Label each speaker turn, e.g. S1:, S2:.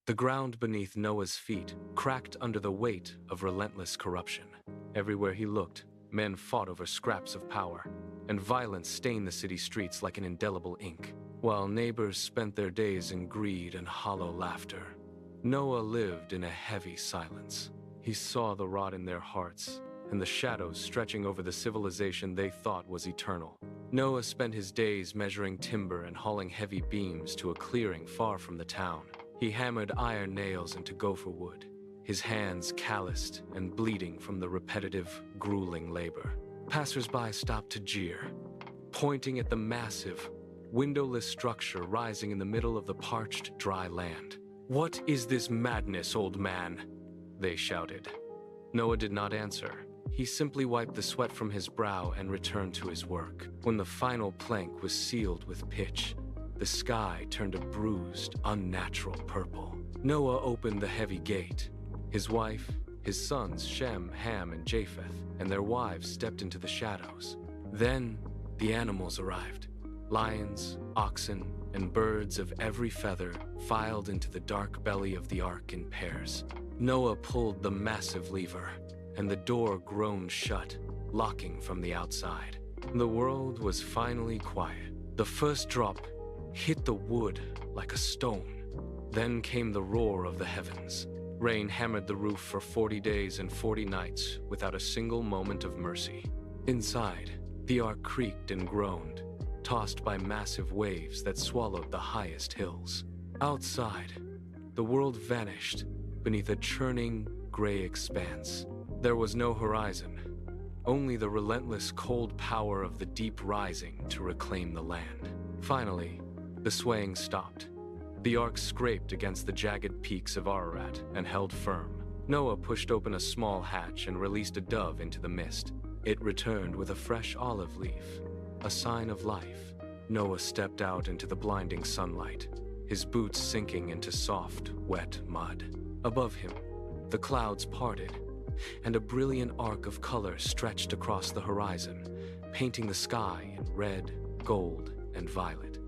S1: The ground beneath Noah's feet cracked under the weight of relentless corruption. Everywhere he looked, men fought over scraps of power, and violence stained the city streets like an indelible ink. While neighbors spent their days in greed and hollow laughter, Noah lived in a heavy silence. He saw the rot in their hearts and the shadows stretching over the civilization they thought was eternal. Noah spent his days measuring timber and hauling heavy beams to a clearing far from the town. He hammered iron nails into gopher wood, his hands calloused and bleeding from the repetitive, grueling labor. Passers-by stopped to jeer, pointing at the massive, windowless structure rising in the middle of the parched, dry land. "What is this madness, old man?" they shouted. Noah did not answer. He simply wiped the sweat from his brow and returned to his work. When the final plank was sealed with pitch, the sky turned a bruised, unnatural purple. Noah opened the heavy gate. His wife, his sons Shem, Ham, and Japheth, and their wives stepped into the shadows. Then the animals arrived. Lions, oxen, and birds of every feather filed into the dark belly of the ark in pairs. Noah pulled the massive lever, and the door groaned shut, locking from the outside. The world was finally quiet. The first drop hit the wood like a stone. Then came the roar of the heavens. Rain hammered the roof for 40 days and 40 nights without a single moment of mercy. Inside, the ark creaked and groaned, tossed by massive waves that swallowed the highest hills. Outside, the world vanished beneath a churning, gray expanse. There was no horizon, only the relentless cold power of the deep rising to reclaim the land. Finally, the swaying stopped. The ark scraped against the jagged peaks of Ararat and held firm. Noah pushed open a small hatch and released a dove into the mist. It returned with a fresh olive leaf, a sign of life. Noah stepped out into the blinding sunlight, his boots sinking into soft, wet mud. Above him, the clouds parted, and a brilliant arc of color stretched across the horizon, painting the sky in red, gold, and violet.